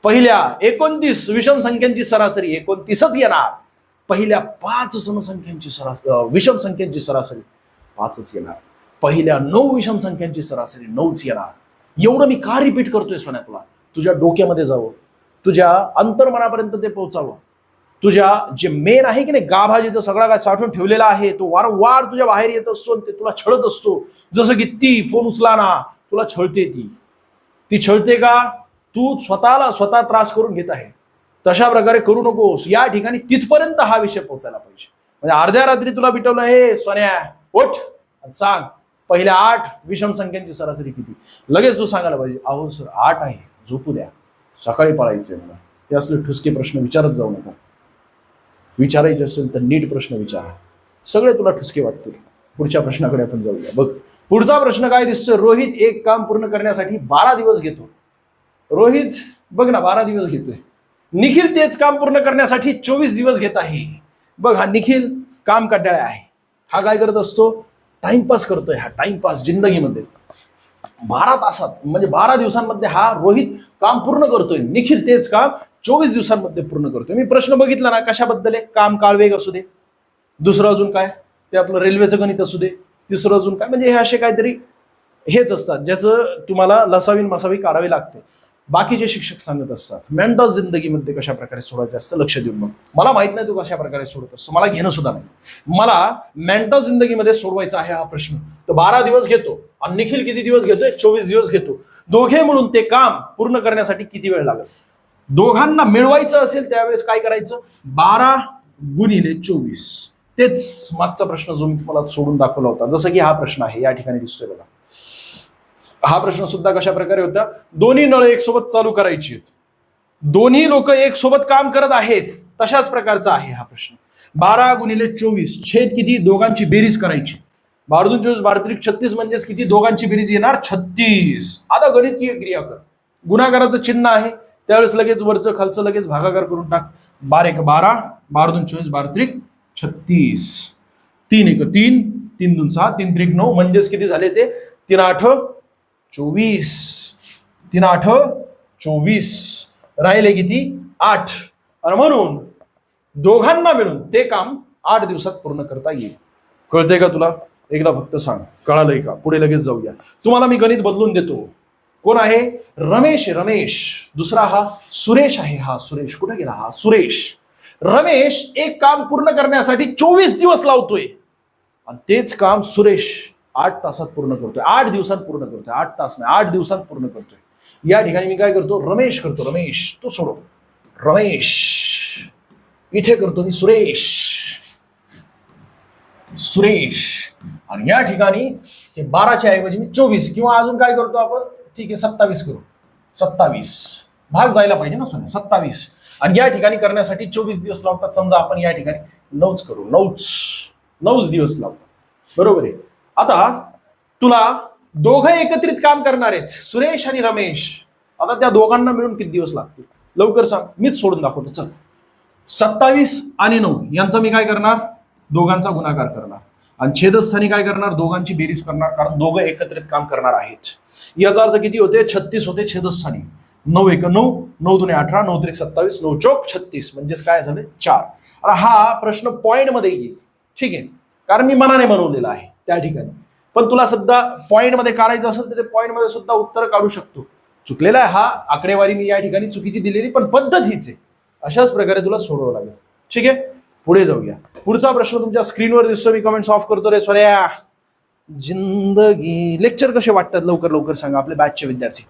पहिल्या 29 विषम संख्यांची सरासरी 29च येणार. पहिल्या 5 समसंख्यांची विषम संख्यांची सरासरी 5च येणार. पहिल्या 9 विषम संख्यांची सरासरी 9च येणार. एवढं मी का रिपीट करतोय सोन्या तुला? तुझ्या डोक्यामध्ये जावं, तुझ्या अंतर्मनापर्यंत ते पोहोचावं. तुझ्या जे मेन आहे की नाही गाभा जिथं सगळा काय साठवून ठेवलेला आहे तो वारंवार तुझ्या बाहेर येत असतो, ते तुला छळत असतो. जसं की ती फोन उचला ना, तुला छळते. ती छळते का? तू स्वतः त्रास करून घेत आहे. तशा प्रकारे करू नकोस. या ठिकाणी तिथपर्यंत हा विषय पोहोचायला पाहिजे. म्हणजे अर्ध्या रात्री तुला बिटवलं, हे सोन्या उठ सांग पहिल्या 8 विषम संख्यांची सरासरी किती? लगेच तू सांगायला पाहिजे, अहो सर 8 आहे, झोपू द्या, सकाळी पळायचंय मला. हे असले ठुसके प्रश्न विचारत जाऊ नका. विचारायचे असेल तर नीट प्रश्न विचारा. सगळे तुला ठुसके वाटतील. पुढच्या प्रश्नाकडे आपण जाऊया. बघ पुढचा प्रश्न काय दिसतोय. रोहित एक काम पूर्ण करण्यासाठी 12 दिवस घेतो. रोहित बघ ना 12 दिवस घेतोय. निखिल तेच काम पूर्ण करण्यासाठी 24 दिवस घेत आहे. बघ हा निखिल काम कंटाळा आहे. हा काय करत असतो? टाइमपास करतोय. हा टाइमपास जिंदगीमध्ये 12 तासात म्हणजे 12 दिवसांमध्ये हा रोहित काम पूर्ण करतोय. निखिल तेच काम 24 दिवसांमध्ये पूर्ण करतोय. मी प्रश्न बघितला ना कशाबद्दल आहे? काम काळवेग असू दे, दुसरं अजून काय ते आपलं रेल्वेचं गणित असू दे, तिसरं अजून काय, म्हणजे हे असे काहीतरी हेच असतात ज्याचं तुम्हाला लसावी मसावी काढावी लागते. बाकीचे शिक्षक सांगत असतात. मेंटॉस जिंदगीमध्ये कशा प्रकारे सोडायचं असतं लक्ष देऊन. मग मला माहित नाही तू कशा प्रकारे सोडत असतो, मला घेणं सुद्धा नाही. मला मेंटॉस जिंदगीमध्ये सोडवायचा आहे हा प्रश्न. तर 12 दिवस घेतो आणि निखिल किती दिवस घेतोय? 24 दिवस घेतो. दोघे मिळून ते काम पूर्ण करण्यासाठी किती वेळ लागेल? दोघांना मिळवायचं असेल त्यावेळेस काय करायचं? 12 गुणिले 24. तेच मागचा प्रश्न जो मी तुम्हाला सोडून दाखवला होता. जसं की हा प्रश्न आहे या ठिकाणी दिसतोय बघा. हा प्रश्न सुद्धा कशा प्रकारे होता? दोन्ही नळ एक सोबत चालू करायची आहेत, दोन्ही लोक एक सोबत काम करत आहेत, तशाच प्रकारचा आहे हा प्रश्न. 12 गुणिले 24 छेद किती? दोघांची बेरीज करायची. 12 दून 24 12 त्रिक 36 म्हणजेच किती? दोघांची बेरीज येणार 36. आता गणितीय क्रिया कर. गुणाकाराचं चिन्ह आहे त्यावेळेस लगेच वरचं खालचं लगेच भागाकार करून टाक. 12 1 12, 12 दून 24 12 त्रिक 36, 3 1 3, 3 दून 6, 3 त्रिक 9 म्हणजेच किती झाले ते? 3 8 24, 3 8 24, राहिले किती? 8. आणि म्हणून दोघांना मिळून ते काम 8 दिवसात पूर्ण करता येईल. कळतंय का तुला? एकदा फक्त सांग, कळालंय का? पुढे लगेच जाऊया. तुम्हाला मी गणित बदलून देतो. कोण आहे? रमेश. रमेश. दुसरा हा सुरेश आहे. हा सुरेश कुठे गेला? हा सुरेश. रमेश एक काम पूर्ण करण्यासाठी 24 दिवस लावतोय आणि तेच काम सुरेश 8 तासात पूर्ण करतोय, 8 दिवसात पूर्ण करतोय. 8 तास नाही, 8 दिवसात पूर्ण करतोय. या ठिकाणी मी काय करतो? रमेश करतो. रमेश तो सोडो, रमेश. इथे करतो मी सुरेश. सुरेश. आणि या ठिकाणी हे 12च्या ऐवजी मी 24 किंवा अजून काय करतो आपण? ठीक आहे 27 करू. 27 भाग जायला पाहिजे ना सोन्या, 27. आणि या ठिकाणी करण्यासाठी 24 दिवस लावतात. समजा आपण या ठिकाणी 9 करू. 9 दिवस लावतात. बरोबर आहे. आता तुला दोघं एकत्रित काम करणार आहेत, सुरेश आणि रमेश. आता त्या दोघांना मिळून किती दिवस लागतील? लवकर सांग, मीच सोडून दाखवतो. चल, 27 आणि 9 यांचा मी काय करणार? दोघांचा गुणाकार करणार आणि छेदस्थानी काय करणार? दोघांची बेरीज करणार, कारण दोघं एकत्रित काम करणार आहेत. याचा अर्थ किती होते? 36 होते छेदस्थानी. 9 1 9, 9 2 18, 9 3 27, 9 4 36. म्हणजेच काय झालं? 4. आता हा प्रश्न पॉइंट मध्ये येईल. ठीक आहे, कारण मी मनाने बनवलेला आहे त्या ठिकाणी. पण तुला सुद्धा पॉइंट मध्ये काढायचं असेल तर ते पॉइंट मध्ये सुद्धा उत्तर काढू शकतो. चुकलेला आहे हा आकडेवारी मी या ठिकाणी चुकीची दिलेली, पण पद्धत हीच आहे. अशाच प्रकारे तुला सोडवावं लागेल. ठीक आहे, पुढे जाऊया. पुढचा प्रश्न तुमच्या स्क्रीनवर दिसतो. मी कमेंट्स ऑफ करतो रे सोन्या. जिंदगी लेक्चर कसे वाटतात? लवकर लवकर सांगा आपले बॅचचे विद्यार्थी.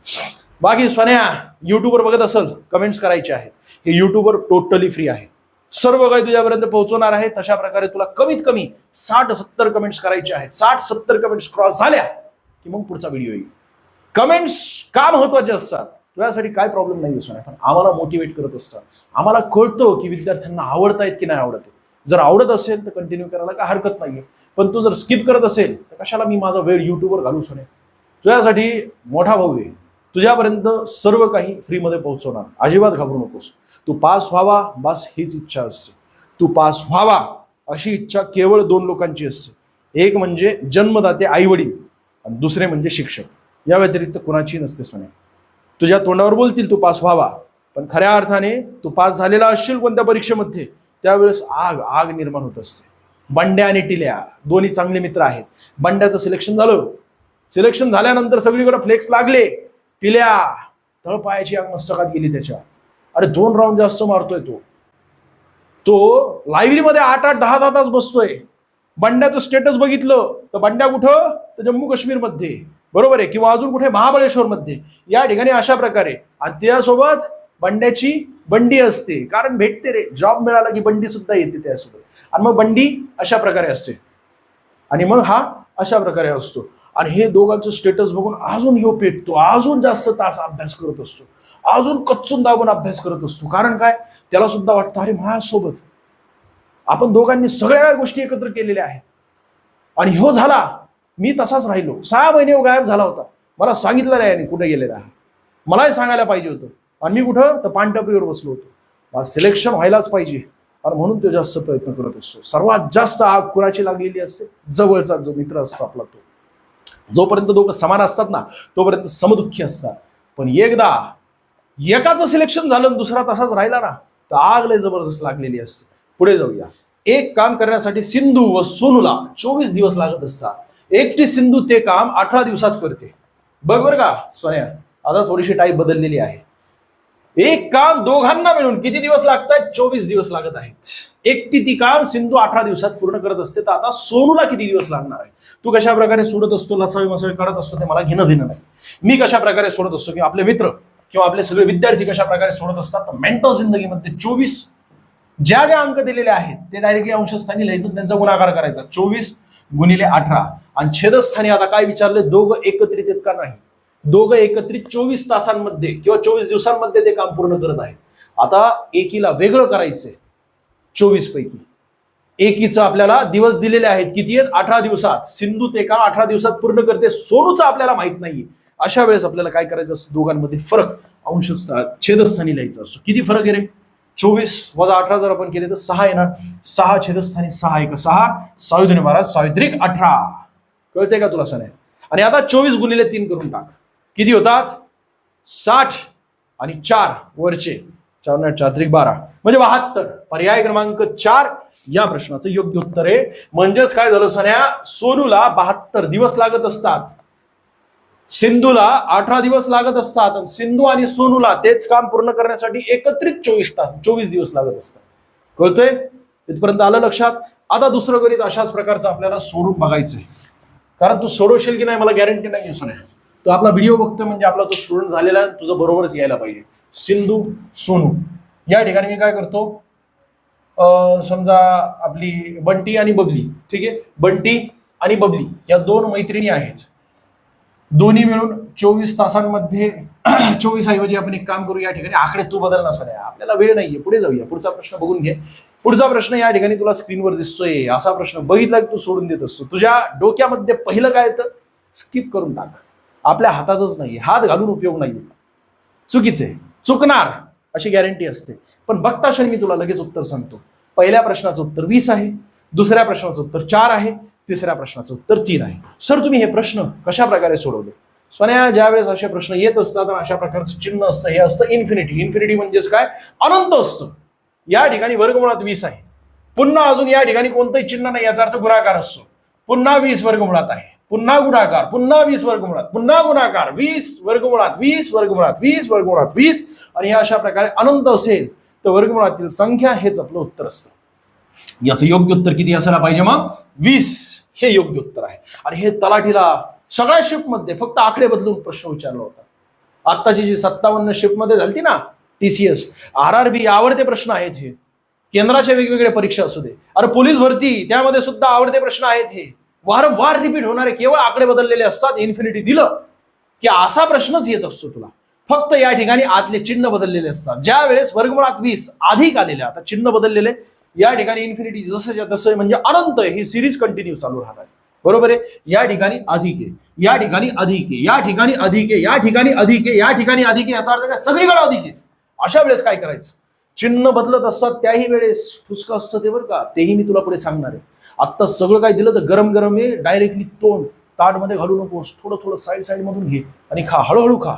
बाकी सोन्या युट्यूबवर बघत असेल, कमेंट्स करायचे आहेत. हे युट्यूबवर टोटली फ्री आहे. सर्व काही तुझ्यापर्यंत पोहोचवणार आहे. तशा प्रकारे तुला कमीत कमी 60-70 कमेंट्स करायचे आहेत. 60-70 कमेंट्स क्रॉस झाल्या की मग पुढचा व्हिडिओ येईल. कमेंट्स का महत्वाचे असतात? तुझ्यासाठी काय प्रॉब्लेम नाही सोन्या, पण आम्हाला मोटिवेट करत असतात. आम्हाला कळतो की विद्यार्थ्यांना आवडतायत की नाही आवडत. जर आवडत असेल तर कंटिन्यू करायला काय हरकत नाहीये, पण तू जर स्किप करत असेल तर कशाला मी माझा वेळ युट्यूबवर घालू सोन्या. तुझ्यासाठी मोठा भाऊ आहे, तुझ्यापर्यंत सर्व काही फ्रीमध्ये पोहोचवणार. अजिबात घाबरू नकोस. तू पास व्हावा बस हीच इच्छा असते. तू पास व्हावा अशी इच्छा केवळ 2 लोकांची असते. एक म्हणजे जन्मदाते आई वडील आणि दुसरे म्हणजे शिक्षक. या व्यतिरिक्त कुणाची नसते सोन्या. तुझ्या तोंडावर बोलतील तू पास व्हावा, पण खऱ्या अर्थाने तू पास झालेला असशील कोणत्या परीक्षेमध्ये, त्यावेळेस आग निर्माण होत असते. बंड्या आणि टिल्या दोन्ही चांगले मित्र आहेत. बंड्याचं सिलेक्शन झालं. सिलेक्शन झाल्यानंतर सगळीकडे फ्लेक्स लागले. टिल्या तळपायाची आग मस्तकात गेली त्याच्या. अरे 2 राऊंड जास्त मारतोय तो लायब्ररीमध्ये 8-8 10-10 तास बसतोय. बंड्याचं स्टेटस बघितलं तर बंड्या कुठं? तर जम्मू काश्मीरमध्ये. बरोबर आहे, किंवा अजून कुठे? महाबळेश्वर मध्ये. या ठिकाणी अशा प्रकारे. आणि त्यासोबत बंड्याची बंडी असते, कारण भेटते रे, जॉब मिळाला की बंडी सुद्धा येते त्यासोबत. आणि मग बंडी अशा प्रकारे असते आणि मग हा अशा प्रकारे असतो. आणि हे दोघांचं स्टेटस बघून अजून ह्यो पेटतो, अजून जास्त तास अभ्यास करत असतो, अजून कच्चून दाबून अभ्यास करत असतो. कारण काय? त्याला सुद्धा वाटतं अरे माझ्यासोबत आपण दोघांनी सगळ्या गोष्टी एकत्र केलेल्या आहेत. आणि ह्यो झाला, मी तसाच राहिलो. 6 महिने गायब झाला होता. मला सांगितलं नाही याने कुठे गेलेला. मलाही सांगायला पाहिजे होतं. आणि मी कुठं? तर पानटपरीवर बसलो होतो. माझं सिलेक्शन व्हायलाच पाहिजे आणि म्हणून तो जास्त प्रयत्न करत असतो. सर्वात जास्त आग कुणाची लागलेली असते? जवळचा जो मित्र असतो आपला तो. जोपर्यंत दोघं समान असतात ना तोपर्यंत समदुःखी असतात. पण एकदा एकाचं सिलेक्शन झालं आणि दुसरा तसाच राहिला ना तर आग लय जबरदस्त लागलेली असते. पुढे जाऊया. एक काम करण्यासाठी सिंधू व सोनूला 24 दिवस लागत असतात. एकटी सिंधू ते काम 18 दिवसात करते. बघ बरं का सोन्या, आता थोडीशी टाईप बदललेली आहे. एक काम दोघांना मिळून किती दिवस लागतात? 24 दिवस लागत आहेत. एकटी ती काम सिंधू 18 दिवसात पूर्ण करत असते. तर आता सोनूला किती दिवस लागणार आहे? तू कशा प्रकारे सोडत असतो, लसावी मसावी काढत असतो, ते मला घेणं देणं नाही. मी कशा प्रकारे सोडत असतो किंवा आपले मित्र किंवा आपले सगळे विद्यार्थी कशा प्रकारे सोडत असतात. तर मेंटो जिंदगीमध्ये 24 ज्या अंक दिलेले आहेत ते डायरेक्टली अंशस्थानी लिहायचं, त्यांचा गुणाकार करायचा. 24 गुणिले 18. आणि छेदस्थानी आता काय विचारले? दोघं एकत्रित आहेत का नाही? दोघं एकत्रित 24 तासांमध्ये किंवा 24 दिवसांमध्ये ते काम पूर्ण करत आहेत. आता एकीला वेगळं करायचंय 24 पैकी. एकीचं आपल्याला दिवस दिलेले आहेत, किती आहेत? 18 दिवसात. सिंधू ते काम 18 दिवसात पूर्ण करते. सोनूचं आपल्याला माहित नाहीये. अशा वेळेस आपल्याला काय करायचं असतं? दोघांमधील फरक छेदस्थानी लिहायचा असतो. किती फरक आहे रे? 24 वजा 18 जर आपण केले तर 6 येणार. 6 छेदस्थानी 6 1 6, 6 2 12, 6 3 18. कळते का तुला सण? आणि आता 24 गुणिले 3 करून टाक. किती होतात? 60 आणि 4 वरचे 4 4 3 12 म्हणजे 72. पर्याय क्रमांक 4 या प्रश्नाचं योग्य उत्तर आहे. म्हणजेच काय झालं सोन्या? सोनूला 72 दिवस लागत असतात. सिंधूला 18 दिवस लागत असतात आणि सिंधू आणि सोनूला तेच काम पूर्ण करण्यासाठी एकत्रित 24 दिवस लागत असतात. कळतंय? इथपर्यंत आलं लक्षात? आता दुसरं गणित अशाच प्रकारचं आपल्याला सोडून बघायचंय, कारण तू सोडवशील की नाही मला गॅरंटी नाही सोन्या. तो आपला व्हिडिओ बघतोय म्हणजे आपला तो स्टुडंट झालेला आहे, तुझं बरोबरच यायला पाहिजे. सिंधू सोनू या ठिकाणी मी काय करतो, समजा आपली बंटी आणि बबली, ठीक आहे, बंटी आणि बबली या दोन मैत्रिणी आहेत. दोन्ही मिळून 24 तासांमध्ये 24 ऐवजी आपण एक काम करू, या ठिकाणी आकडे तू बदल नसल्या, आपल्याला वेळ नाहीये, पुढे जाऊया. पुढचा प्रश्न बघून घे. पुढचा प्रश्न या ठिकाणी तुला स्क्रीनवर दिसतोय. असा प्रश्न बघितला की तू सोडून देत असतो. तुझ्या डोक्यामध्ये पहिलं काय येतं, स्किप करून टाक. आपल्या हाताचंच नाही, हात घालून उपयोग नाही. चुकीचे, चुकणार अशी गॅरंटी असते. पण बघता क्षणी मी तुला लगेच उत्तर सांगतो. पहिल्या प्रश्नाचं उत्तर 20 आहे, दुसऱ्या प्रश्नाचं उत्तर 4 आहे, तिसऱ्या प्रश्नाचं उत्तर 3 आहे. सर तुम्ही हे प्रश्न कशा प्रकारे सोडवले? सोन्या, ज्या वेळेस असे प्रश्न येत असतात आणि अशा प्रकारचं चिन्ह असतं, हे असतं इन्फिनिटी. इन्फिनिटी म्हणजेच काय, अनंत असतं. या ठिकाणी वर्गमुळात 20 आहे, पुन्हा अजून या ठिकाणी कोणतंही चिन्ह नाही, याचा अर्थ गुणाकार असतो. पुन्हा 20 वर्गमुळात आहे, पुन्हा गुणाकार, पुन्हा 20 वर्गमुळात, पुन्हा गुणाकार, 20 वर्गमुळात 20 वर्गमुळात 20 वर्गमुळात 20, आणि हे अशा प्रकारे अनंत असेल तर वर्गमुळातील संख्या हेच आपलं उत्तर असतं. याचं योग्य उत्तर किती असायला पाहिजे मग? 20 हे योग्य उत्तर आहे. आणि हे तलाठीला सगळ्या शिफ्ट मध्ये फक्त आकडे बदलून प्रश्न विचारला होता. आत्ताची जी 57 शिफ्ट मध्ये झाली ना, TCS, RRB, आवडते प्रश्न आहेत हे. केंद्राच्या वेगवेगळ्या परीक्षा असू दे, अरे पोलीस भरती, त्यामध्ये सुद्धा आवडते प्रश्न आहेत हे. वारंवार रिपीट होणारे, केवळ आकडे बदललेले असतात. इन्फिनिटी दिलं की असा प्रश्नच येत असतो तुला. फक्त या ठिकाणी आतले चिन्ह बदललेले असतात. ज्या वेळेस वर्गमुळात 20 अधिक आलेले, आता चिन्ह बदललेले, या ठिकाणी इन्फिनिटी जसं तसं म्हणजे अनंत ही सिरीज कंटिन्यू चालू राहणार. बरोबर आहे? या ठिकाणी अधिक आहे, या ठिकाणी अधिक आहे, या ठिकाणी अधिक आहे, या ठिकाणी अधिक आहे, या ठिकाणी अधिक आहे, याचा अर्थ काय, सगळीकडे अधिक आहे. अशा वेळेस काय करायचं? चिन्ह बदलत असतात त्याही वेळेस फुसकं असतं ते, बरं का, तेही मी तुला पुढे सांगणार आहे. आत्ता सगळं काय दिलं तर गरम गरम आहे, डायरेक्टली तोंड ताटमध्ये घालू नकोस, थोडं थोडं साईड मधून घे आणि खा, हळूहळू खा,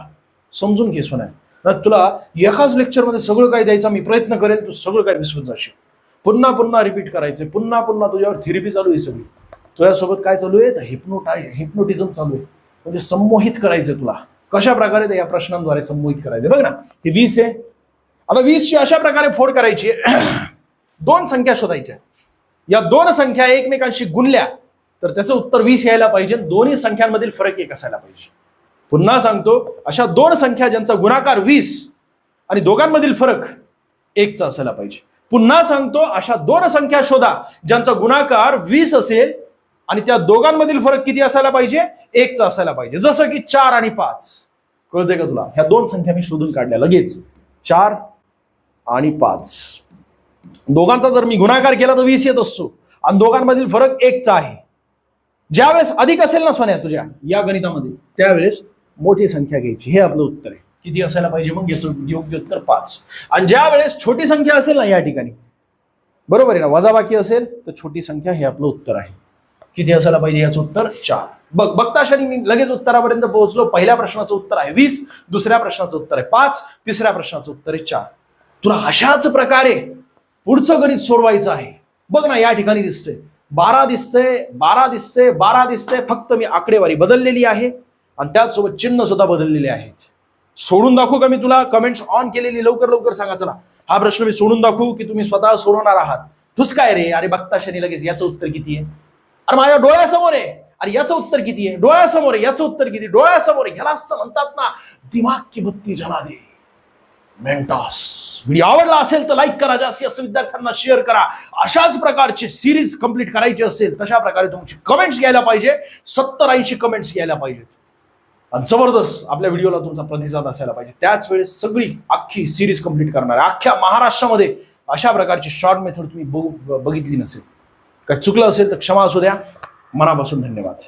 समजून घे सोन्या. तुला एकाच लेक्चरमध्ये सगळं काय द्यायचा मी प्रयत्न करेल, तू सगळं काय विसरून जाशील. पुन्हा पुन्हा रिपीट करायचं, पुन्हा पुन्हा तुझ्यावर थेरपी चालू आहे सगळी. तुझ्यासोबत काय चालू आहे तर हिप्नोटिझम चालू आहे, म्हणजे संमोहित करायचं तुला. कशा प्रकारे ते या प्रश्नांद्वारे संमोहित करायचं बघ ना. हे 20 आहे. आता 20 ची अशा प्रकारे फोड करायची, दोन संख्या शोधायच्या. या दोन संख्या एकमेकांशी गुणल्या तर त्याचं उत्तर 20 यायला पाहिजे. दोन्ही संख्यांमधील फरक 1 असायला पाहिजे. पुन्हा सांगतो, अशा दोन संख्या ज्यांचा गुणाकार 20 आणि दोघांमधील फरक 1 चा असायला पाहिजे. पुन्हा सांगतो, अशा दोन संख्या शोधा ज्यांचा गुणाकार 20 असेल आणि त्या दोघांमधील फरक किती असायला पाहिजे? 1 चा असायला पाहिजे. जसं की 4 आणि 5. कळतंय का तुला? ह्या दोन संख्या मी शोधून काढल्या लगेच. 4 आणि 5 दोघांचा जर मी गुणाकार केला तर 20 येत असतो आणि दोघांमधील फरक 1 चा आहे. ज्यावेळेस अधिक असेल ना सोन्या तुझ्या या गणितामध्ये, त्यावेळेस मोठी संख्या घ्यायची. हे आपलं उत्तर आहे. किती असायला पाहिजे मग? याचं योग्य उत्तर 5. आणि ज्या वेळेस छोटी संख्या असेल ना या ठिकाणी, बरोबर आहे ना, वजाबाकी असेल तर छोटी संख्या हे आपलं उत्तर आहे. किती असायला पाहिजे? याचं उत्तर 4. बघता क्षणी मी लगेच उत्तरापर्यंत पोहोचलो. पहिल्या प्रश्नाचं उत्तर आहे 20, दुसऱ्या प्रश्नाचं उत्तर आहे 5, तिसऱ्या प्रश्नाचं उत्तर आहे 4. तुला अशाच प्रकारे पुढचं गणित सोडवायचं आहे. बघ ना, या ठिकाणी दिसतंय 12 दिसतंय, 12 दिसतंय, 12 दिसतंय. फक्त मी आकडेवारी बदललेली आहे आणि त्याचसोबत चिन्ह सुद्धा बदललेले आहेत. सोडून दाखवू का मी तुला? कमेंट्स ऑन केलेली, लवकर लवकर सांगा. चला, हा प्रश्न मी सोडून दाखवू की तुम्ही स्वतः सोडवणार आहात? तुझ काय रे? अरे बघता क्षणी लगेच याचं उत्तर किती आहे? अरे माझ्या डोळ्यासमोर आहे. अरे याचं उत्तर किती आहे? डोळ्यासमोर आहे. याचं उत्तर किती? डोळ्यासमोर आहे. ह्याला असं म्हणतात ना, दिमाग की बत्ती जला दे. मेंटॉस. व्हिडिओ आवडला असेल तर लाईक करा, जास्तीत जास्त विद्यार्थ्यांना शेअर करा. अशाच प्रकारची सिरीज कंप्लीट करायची असेल तशा प्रकारे तुमची कमेंट्स घ्यायला पाहिजे. 70-80 कमेंट्स घ्यायला पाहिजेत आणि जबरदस्त आपल्या व्हिडिओला तुमचा प्रतिसाद असायला पाहिजे. त्याच वेळेस सगळी अख्खी सिरीज कंप्लीट करणार आहे. अख्ख्या महाराष्ट्रामध्ये अशा प्रकारची शॉर्ट मेथड तुम्ही बघितली नसेल. काय चुकलं असेल तर क्षमा असू द्या. मनापासून धन्यवाद.